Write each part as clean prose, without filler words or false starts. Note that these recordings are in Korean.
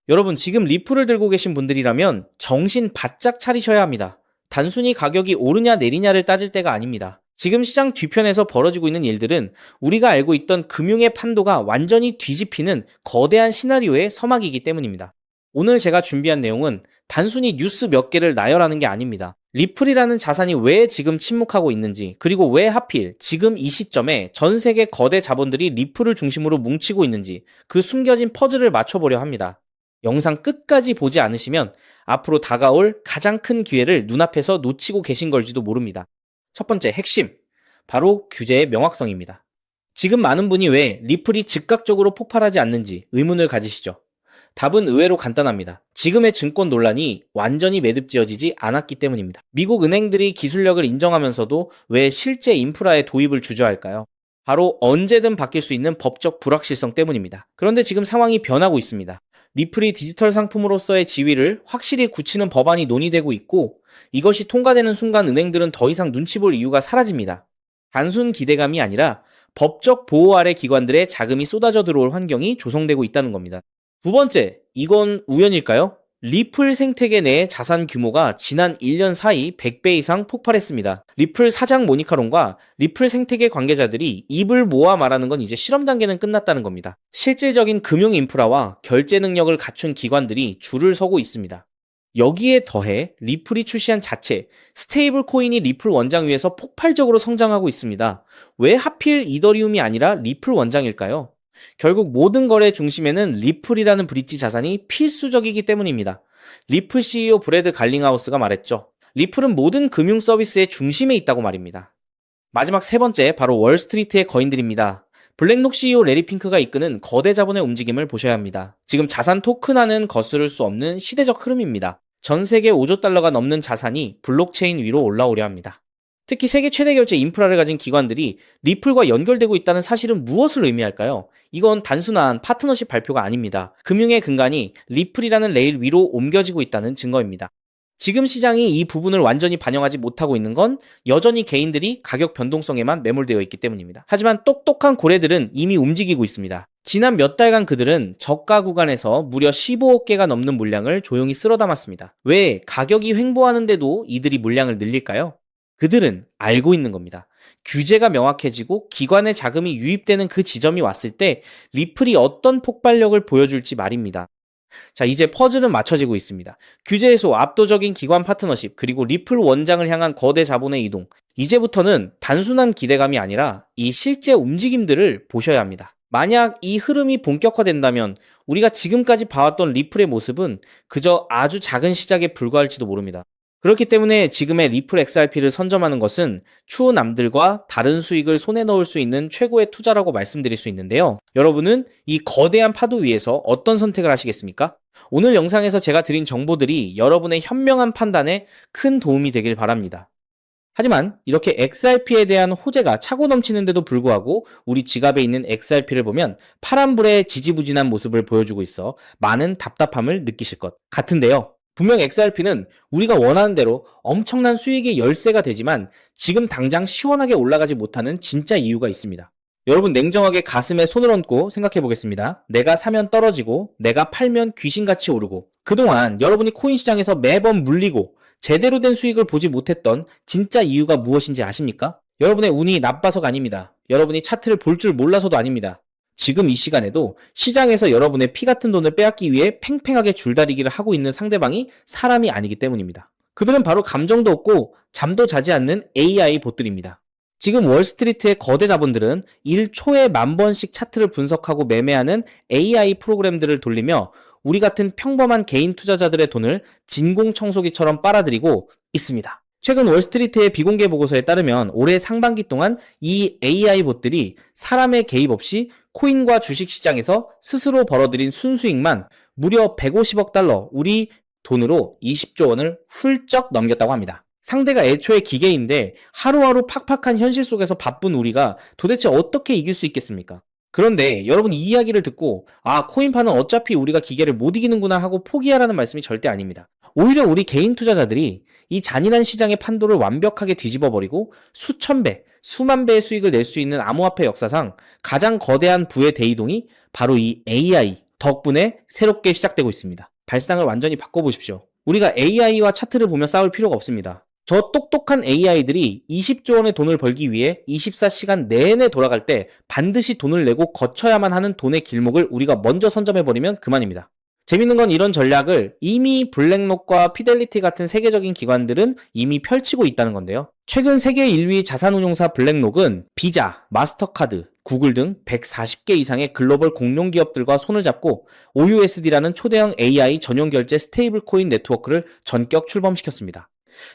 여러분, 지금 리플을 들고 계신 분들이라면 정신 바짝 차리셔야 합니다. 단순히 가격이 오르냐 내리냐를 따질 때가 아닙니다. 지금 시장 뒤편에서 벌어지고 있는 일들은 우리가 알고 있던 금융의 판도가 완전히 뒤집히는 거대한 시나리오의 서막이기 때문입니다. 오늘 제가 준비한 내용은 단순히 뉴스 몇 개를 나열하는 게 아닙니다. 리플이라는 자산이 왜 지금 침묵하고 있는지, 그리고 왜 하필 지금 이 시점에 전 세계 거대 자본들이 리플을 중심으로 뭉치고 있는지 그 숨겨진 퍼즐을 맞춰보려 합니다. 영상 끝까지 보지 않으시면 앞으로 다가올 가장 큰 기회를 눈앞에서 놓치고 계신 걸지도 모릅니다. 첫 번째 핵심, 바로 규제의 명확성입니다. 지금 많은 분이 왜 리플이 즉각적으로 폭발하지 않는지 의문을 가지시죠. 답은 의외로 간단합니다. 지금의 증권 논란이 완전히 매듭지어지지 않았기 때문입니다. 미국 은행들이 기술력을 인정하면서도 왜 실제 인프라의 도입을 주저할까요? 바로 언제든 바뀔 수 있는 법적 불확실성 때문입니다. 그런데 지금 상황이 변하고 있습니다. 리플이 디지털 상품으로서의 지위를 확실히 굳히는 법안이 논의되고 있고, 이것이 통과되는 순간 은행들은 더 이상 눈치 볼 이유가 사라집니다. 단순 기대감이 아니라 법적 보호 아래 기관들의 자금이 쏟아져 들어올 환경이 조성되고 있다는 겁니다. 두 번째, 이건 우연일까요? 리플 생태계 내의 자산 규모가 지난 1년 사이 100배 이상 폭발했습니다. 리플 사장 모니카론과 리플 생태계 관계자들이 입을 모아 말하는 건 이제 실험 단계는 끝났다는 겁니다. 실질적인 금융 인프라와 결제 능력을 갖춘 기관들이 줄을 서고 있습니다. 여기에 더해 리플이 출시한 자체, 스테이블 코인이 리플 원장 위에서 폭발적으로 성장하고 있습니다. 왜 하필 이더리움이 아니라 리플 원장일까요? 결국 모든 거래 중심에는 리플이라는 브릿지 자산이 필수적이기 때문입니다. 리플 CEO 브래드 갈링하우스가 말했죠. 리플은 모든 금융 서비스의 중심에 있다고 말입니다. 마지막 세 번째, 바로 월스트리트의 거인들입니다. 블랙록 CEO 레리 핑크가 이끄는 거대 자본의 움직임을 보셔야 합니다. 지금 자산 토큰화는 거스를 수 없는 시대적 흐름입니다. 전 세계 5조 달러가 넘는 자산이 블록체인 위로 올라오려 합니다. 특히 세계 최대 결제 인프라를 가진 기관들이 리플과 연결되고 있다는 사실은 무엇을 의미할까요? 이건 단순한 파트너십 발표가 아닙니다. 금융의 근간이 리플이라는 레일 위로 옮겨지고 있다는 증거입니다. 지금 시장이 이 부분을 완전히 반영하지 못하고 있는 건 여전히 개인들이 가격 변동성에만 매몰되어 있기 때문입니다. 하지만 똑똑한 고래들은 이미 움직이고 있습니다. 지난 몇 달간 그들은 저가 구간에서 무려 15억 개가 넘는 물량을 조용히 쓸어 담았습니다. 왜 가격이 횡보하는데도 이들이 물량을 늘릴까요? 그들은 알고 있는 겁니다. 규제가 명확해지고 기관의 자금이 유입되는 그 지점이 왔을 때 리플이 어떤 폭발력을 보여줄지 말입니다. 자, 이제 퍼즐은 맞춰지고 있습니다. 규제 해소, 압도적인 기관 파트너십, 그리고 리플 원장을 향한 거대 자본의 이동. 이제부터는 단순한 기대감이 아니라 이 실제 움직임들을 보셔야 합니다. 만약 이 흐름이 본격화된다면 우리가 지금까지 봐왔던 리플의 모습은 그저 아주 작은 시작에 불과할지도 모릅니다. 그렇기 때문에 지금의 리플 XRP를 선점하는 것은 추후 남들과 다른 수익을 손에 넣을 수 있는 최고의 투자라고 말씀드릴 수 있는데요. 여러분은 이 거대한 파도 위에서 어떤 선택을 하시겠습니까? 오늘 영상에서 제가 드린 정보들이 여러분의 현명한 판단에 큰 도움이 되길 바랍니다. 하지만 이렇게 XRP에 대한 호재가 차고 넘치는데도 불구하고 우리 지갑에 있는 XRP를 보면 파란불의 지지부진한 모습을 보여주고 있어 많은 답답함을 느끼실 것 같은데요. 분명 XRP는 우리가 원하는 대로 엄청난 수익의 열쇠가 되지만 지금 당장 시원하게 올라가지 못하는 진짜 이유가 있습니다. 여러분, 냉정하게 가슴에 손을 얹고 생각해 보겠습니다. 내가 사면 떨어지고 내가 팔면 귀신같이 오르고, 그동안 여러분이 코인 시장에서 매번 물리고 제대로 된 수익을 보지 못했던 진짜 이유가 무엇인지 아십니까? 여러분의 운이 나빠서가 아닙니다. 여러분이 차트를 볼 줄 몰라서도 아닙니다. 지금 이 시간에도 시장에서 여러분의 피 같은 돈을 빼앗기 위해 팽팽하게 줄다리기를 하고 있는 상대방이 사람이 아니기 때문입니다. 그들은 바로 감정도 없고 잠도 자지 않는 AI 봇들입니다. 지금 월스트리트의 거대 자본들은 1초에 10,000번씩 차트를 분석하고 매매하는 AI 프로그램들을 돌리며 우리 같은 평범한 개인 투자자들의 돈을 진공청소기처럼 빨아들이고 있습니다. 최근 월스트리트의 비공개 보고서에 따르면 올해 상반기 동안 이 AI 봇들이 사람의 개입 없이 코인과 주식 시장에서 스스로 벌어들인 순수익만 무려 150억 달러, 우리 돈으로 20조 원을 훌쩍 넘겼다고 합니다. 상대가 애초에 기계인데 하루하루 팍팍한 현실 속에서 바쁜 우리가 도대체 어떻게 이길 수 있겠습니까? 그런데 여러분, 이 이야기를 듣고 코인파는 어차피 우리가 기계를 못 이기는구나 하고 포기하라는 말씀이 절대 아닙니다. 오히려 우리 개인 투자자들이 이 잔인한 시장의 판도를 완벽하게 뒤집어버리고 수천 배, 수만 배의 수익을 낼 수 있는 암호화폐 역사상 가장 거대한 부의 대이동이 바로 이 AI, 덕분에 새롭게 시작되고 있습니다. 발상을 완전히 바꿔보십시오. 우리가 AI와 차트를 보며 싸울 필요가 없습니다. 저 똑똑한 AI들이 20조 원의 돈을 벌기 위해 24시간 내내 돌아갈 때 반드시 돈을 내고 거쳐야만 하는 돈의 길목을 우리가 먼저 선점해버리면 그만입니다. 재밌는 건 이런 전략을 이미 블랙록과 피델리티 같은 세계적인 기관들은 이미 펼치고 있다는 건데요. 최근 세계 1위 자산운용사 블랙록은 비자, 마스터카드, 구글 등 140개 이상의 글로벌 공룡기업들과 손을 잡고 OUSD라는 초대형 AI 전용 결제 스테이블 코인 네트워크를 전격 출범시켰습니다.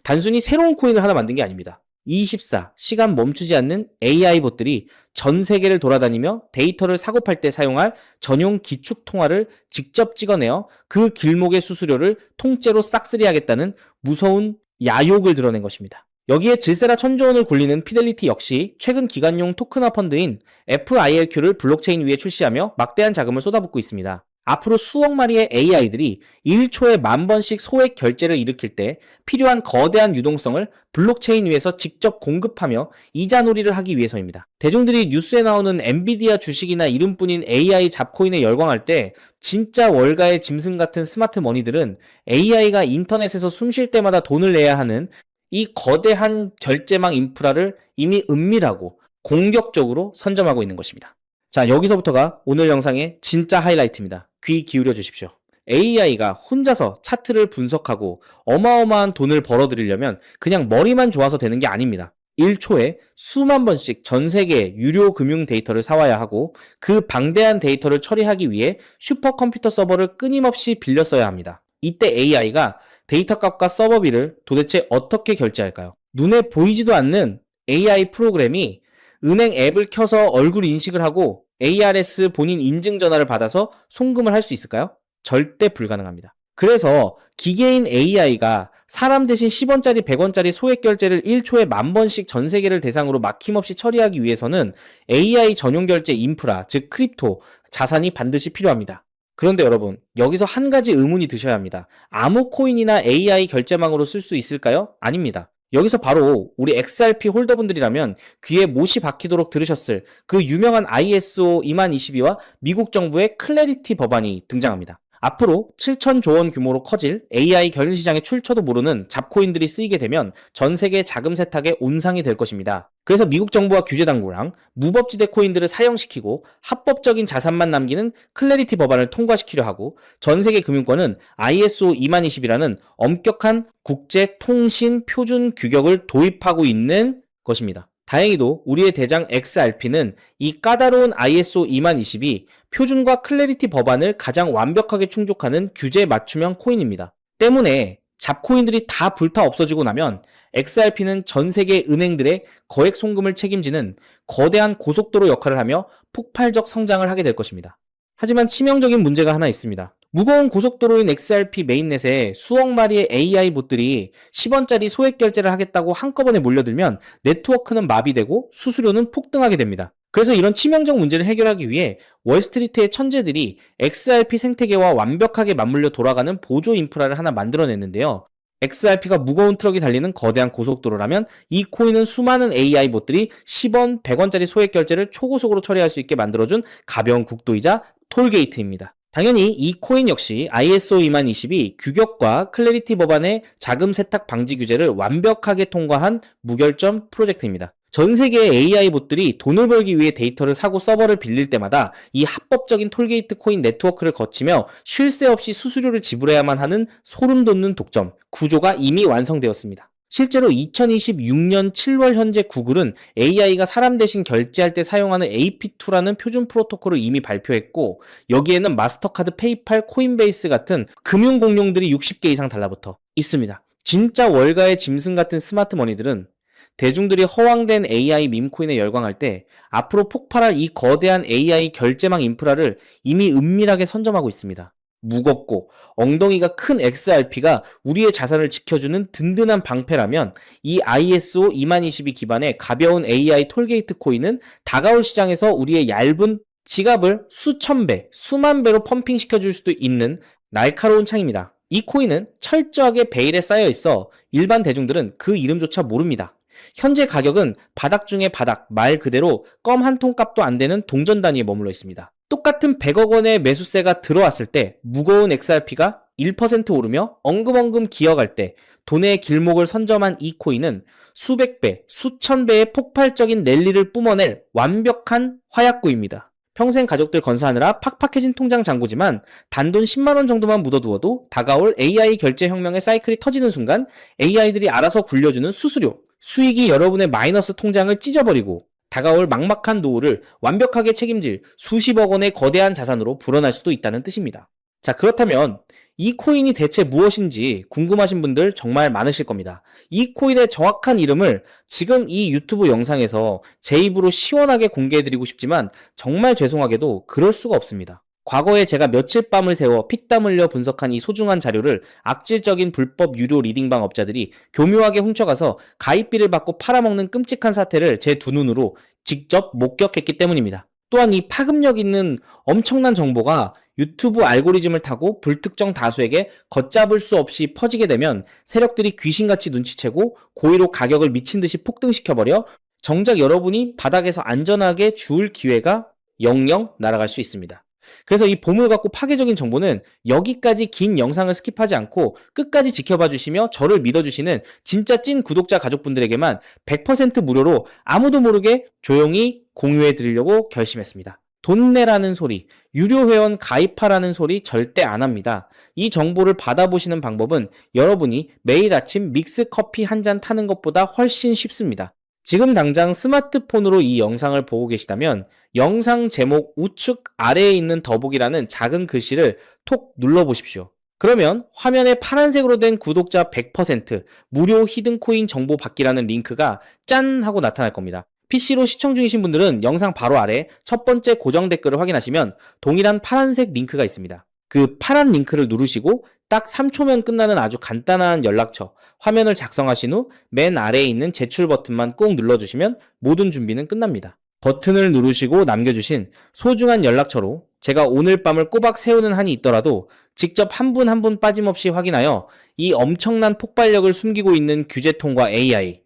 단순히 새로운 코인을 하나 만든 게 아닙니다. 24, 시간 멈추지 않는 AI봇들이 전 세계를 돌아다니며 데이터를 사고팔 때 사용할 전용 기축 통화를 직접 찍어내어 그 길목의 수수료를 통째로 싹쓸이하겠다는 무서운 야욕을 드러낸 것입니다. 여기에 질세라 천조 원을 굴리는 피델리티 역시 최근 기관용 토큰화 펀드인 FILQ를 블록체인 위에 출시하며 막대한 자금을 쏟아붓고 있습니다. 앞으로 수억 마리의 AI들이 1초에 10,000번씩 소액 결제를 일으킬 때 필요한 거대한 유동성을 블록체인 위에서 직접 공급하며 이자놀이를 하기 위해서입니다. 대중들이 뉴스에 나오는 엔비디아 주식이나 이름뿐인 AI 잡코인에 열광할 때 진짜 월가의 짐승 같은 스마트 머니들은 AI가 인터넷에서 숨 쉴 때마다 돈을 내야 하는 이 거대한 결제망 인프라를 이미 은밀하고 공격적으로 선점하고 있는 것입니다. 자, 여기서부터가 오늘 영상의 진짜 하이라이트입니다. 귀 기울여 주십시오. AI가 혼자서 차트를 분석하고 어마어마한 돈을 벌어들이려면 그냥 머리만 좋아서 되는 게 아닙니다. 1초에 수만 번씩 전 세계의 유료 금융 데이터를 사와야 하고 그 방대한 데이터를 처리하기 위해 슈퍼컴퓨터 서버를 끊임없이 빌려 써야 합니다. 이때 AI가 데이터 값과 서버비를 도대체 어떻게 결제할까요? 눈에 보이지도 않는 AI 프로그램이 은행 앱을 켜서 얼굴 인식을 하고 ARS 본인 인증 전화를 받아서 송금을 할 수 있을까요? 절대 불가능합니다. 그래서 기계인 AI가 사람 대신 10원짜리 100원짜리 소액 결제를 1초에 10,000번씩 전 세계를 대상으로 막힘없이 처리하기 위해서는 AI 전용 결제 인프라, 즉 크립토, 자산이 반드시 필요합니다. 그런데 여러분, 여기서 한 가지 의문이 드셔야 합니다. 아무 코인이나 AI 결제망으로 쓸 수 있을까요? 아닙니다. 여기서 바로 우리 XRP 홀더분들이라면 귀에 못이 박히도록 들으셨을 그 유명한 ISO 20022와 미국 정부의 클래리티 법안이 등장합니다. 앞으로 7,000조 원 규모로 커질 AI 결제 시장에 출처도 모르는 잡코인들이 쓰이게 되면 전 세계 자금 세탁의 온상이 될 것입니다. 그래서 미국 정부와 규제 당국랑 무법지대 코인들을 사형시키고 합법적인 자산만 남기는 클래리티 법안을 통과시키려 하고 전 세계 금융권은 ISO 20022라는 엄격한 국제 통신 표준 규격을 도입하고 있는 것입니다. 다행히도 우리의 대장 XRP는 이 까다로운 ISO 20022 표준과 클래리티 법안을 가장 완벽하게 충족하는 규제 맞춤형 코인입니다. 때문에 잡코인들이 다 불타 없어지고 나면 XRP는 전 세계 은행들의 거액 송금을 책임지는 거대한 고속도로 역할을 하며 폭발적 성장을 하게 될 것입니다. 하지만 치명적인 문제가 하나 있습니다. 무거운 고속도로인 XRP 메인넷에 수억 마리의 AI봇들이 10원짜리 소액 결제를 하겠다고 한꺼번에 몰려들면 네트워크는 마비되고 수수료는 폭등하게 됩니다. 그래서 이런 치명적 문제를 해결하기 위해 월스트리트의 천재들이 XRP 생태계와 완벽하게 맞물려 돌아가는 보조 인프라를 하나 만들어냈는데요. XRP가 무거운 트럭이 달리는 거대한 고속도로라면 이 코인은 수많은 AI봇들이 10원, 100원짜리 소액 결제를 초고속으로 처리할 수 있게 만들어준 가벼운 국도이자 톨게이트입니다. 당연히 이 코인 역시 ISO 20022 규격과 클래리티 법안의 자금 세탁 방지 규제를 완벽하게 통과한 무결점 프로젝트입니다. 전 세계의 AI봇들이 돈을 벌기 위해 데이터를 사고 서버를 빌릴 때마다 이 합법적인 톨게이트 코인 네트워크를 거치며 쉴 새 없이 수수료를 지불해야만 하는 소름 돋는 독점, 구조가 이미 완성되었습니다. 실제로 2026년 7월 현재 구글은 AI가 사람 대신 결제할 때 사용하는 AP2라는 표준 프로토콜을 이미 발표했고 여기에는 마스터카드, 페이팔, 코인베이스 같은 금융 공룡들이 60개 이상 달라붙어 있습니다. 진짜 월가의 짐승 같은 스마트 머니들은 대중들이 허황된 AI 밈코인에 열광할 때 앞으로 폭발할 이 거대한 AI 결제망 인프라를 이미 은밀하게 선점하고 있습니다. 무겁고 엉덩이가 큰 XRP가 우리의 자산을 지켜주는 든든한 방패라면 이 ISO 20022 기반의 가벼운 AI 톨게이트 코인은 다가올 시장에서 우리의 얇은 지갑을 수천 배, 수만 배로 펌핑시켜줄 수도 있는 날카로운 창입니다. 이 코인은 철저하게 베일에 쌓여 있어 일반 대중들은 그 이름조차 모릅니다. 현재 가격은 바닥 중에 바닥, 말 그대로 껌 한 통 값도 안 되는 동전 단위에 머물러 있습니다. 똑같은 100억 원의 매수세가 들어왔을 때 무거운 XRP가 1% 오르며 엉금엉금 기어갈 때 돈의 길목을 선점한 이 코인은 수백 배, 수천 배의 폭발적인 랠리를 뿜어낼 완벽한 화약구입니다. 평생 가족들 건사하느라 팍팍해진 통장 잔고지만 단돈 10만 원 정도만 묻어두어도 다가올 AI 결제 혁명의 사이클이 터지는 순간 AI들이 알아서 굴려주는 수수료, 수익이 여러분의 마이너스 통장을 찢어버리고 다가올 막막한 노후를 완벽하게 책임질 수십억 원의 거대한 자산으로 불어날 수도 있다는 뜻입니다. 자, 그렇다면 이 코인이 대체 무엇인지 궁금하신 분들 정말 많으실 겁니다. 이 코인의 정확한 이름을 지금 이 유튜브 영상에서 제 입으로 시원하게 공개해드리고 싶지만 정말 죄송하게도 그럴 수가 없습니다. 과거에 제가 며칠 밤을 새워 피땀 흘려 분석한 이 소중한 자료를 악질적인 불법 유료 리딩방 업자들이 교묘하게 훔쳐가서 가입비를 받고 팔아먹는 끔찍한 사태를 제 두 눈으로 직접 목격했기 때문입니다. 또한 이 파급력 있는 엄청난 정보가 유튜브 알고리즘을 타고 불특정 다수에게 걷잡을 수 없이 퍼지게 되면 세력들이 귀신같이 눈치채고 고의로 가격을 미친 듯이 폭등시켜버려 정작 여러분이 바닥에서 안전하게 주울 기회가 영영 날아갈 수 있습니다. 그래서 이 보물 같고 파괴적인 정보는 여기까지 긴 영상을 스킵하지 않고 끝까지 지켜봐 주시며 저를 믿어주시는 진짜 찐 구독자 가족분들에게만 100% 무료로 아무도 모르게 조용히 공유해 드리려고 결심했습니다. 돈 내라는 소리, 유료 회원 가입하라는 소리 절대 안 합니다. 이 정보를 받아보시는 방법은 여러분이 매일 아침 믹스 커피 한 잔 타는 것보다 훨씬 쉽습니다. 지금 당장 스마트폰으로 이 영상을 보고 계시다면 영상 제목 우측 아래에 있는 더보기라는 작은 글씨를 톡 눌러보십시오. 그러면 화면에 파란색으로 된 구독자 100% 무료 히든코인 정보 받기라는 링크가 짠 하고 나타날 겁니다. PC로 시청 중이신 분들은 영상 바로 아래 첫 번째 고정 댓글을 확인하시면 동일한 파란색 링크가 있습니다. 그 파란 링크를 누르시고 딱 3초면 끝나는 아주 간단한 연락처, 화면을 작성하신 후 맨 아래에 있는 제출 버튼만 꾹 눌러주시면 모든 준비는 끝납니다. 버튼을 누르시고 남겨주신 소중한 연락처로 제가 오늘 밤을 꼬박 세우는 한이 있더라도 직접 한 분 한 분 빠짐없이 확인하여 이 엄청난 폭발력을 숨기고 있는 규제통과 AI,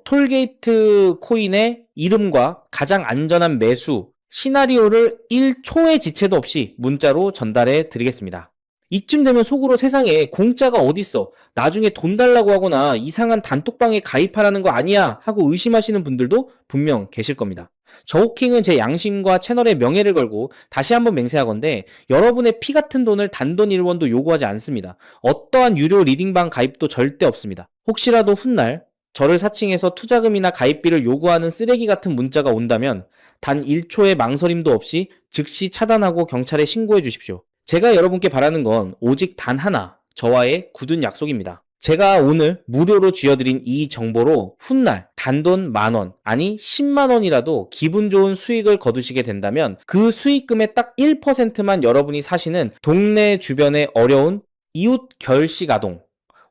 톨게이트 코인의 이름과 가장 안전한 매수, 시나리오를 1초의 지체도 없이 문자로 전달해 드리겠습니다. 이쯤 되면 속으로 세상에 공짜가 어딨어, 나중에 돈 달라고 하거나 이상한 단톡방에 가입하라는 거 아니야 하고 의심하시는 분들도 분명 계실 겁니다. 저호킹은 제 양심과 채널의 명예를 걸고 다시 한번 맹세하건대 여러분의 피 같은 돈을 단돈 1원도 요구하지 않습니다. 어떠한 유료 리딩방 가입도 절대 없습니다. 혹시라도 훗날 저를 사칭해서 투자금이나 가입비를 요구하는 쓰레기 같은 문자가 온다면 단 1초의 망설임도 없이 즉시 차단하고 경찰에 신고해 주십시오. 제가 여러분께 바라는 건 오직 단 하나, 저와의 굳은 약속입니다. 제가 오늘 무료로 쥐어드린 이 정보로 훗날 단돈 10,000원, 아니 10만 원이라도 기분 좋은 수익을 거두시게 된다면 그 수익금의 딱 1%만 여러분이 사시는 동네 주변의 어려운 이웃 결식 아동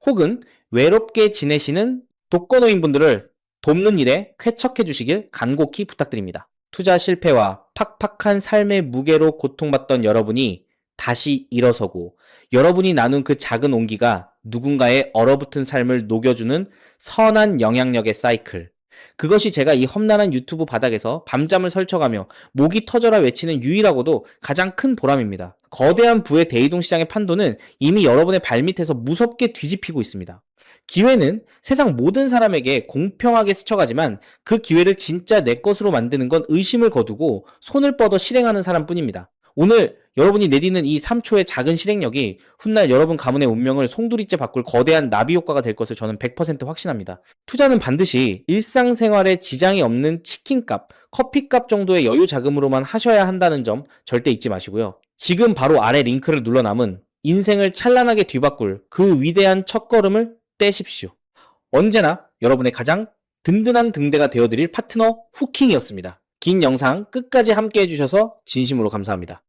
혹은 외롭게 지내시는 독거노인분들을 돕는 일에 쾌척해 주시길 간곡히 부탁드립니다. 투자 실패와 팍팍한 삶의 무게로 고통받던 여러분이 다시 일어서고 여러분이 나눈 그 작은 온기가 누군가의 얼어붙은 삶을 녹여주는 선한 영향력의 사이클. 그것이 제가 이 험난한 유튜브 바닥에서 밤잠을 설쳐가며 목이 터져라 외치는 유일하고도 가장 큰 보람입니다. 거대한 부의 대이동 시장의 판도는 이미 여러분의 발밑에서 무섭게 뒤집히고 있습니다. 기회는 세상 모든 사람에게 공평하게 스쳐가지만 그 기회를 진짜 내 것으로 만드는 건 의심을 거두고 손을 뻗어 실행하는 사람뿐입니다. 오늘 여러분이 내디는 이 3초의 작은 실행력이 훗날 여러분 가문의 운명을 송두리째 바꿀 거대한 나비 효과가 될 것을 저는 100% 확신합니다. 투자는 반드시 일상생활에 지장이 없는 치킨값, 커피값 정도의 여유 자금으로만 하셔야 한다는 점 절대 잊지 마시고요. 지금 바로 아래 링크를 눌러 남은 인생을 찬란하게 뒤바꿀 그 위대한 첫걸음을 떼십시오. 언제나 여러분의 가장 든든한 등대가 되어드릴 파트너 후킹이었습니다. 긴 영상 끝까지 함께 해주셔서 진심으로 감사합니다.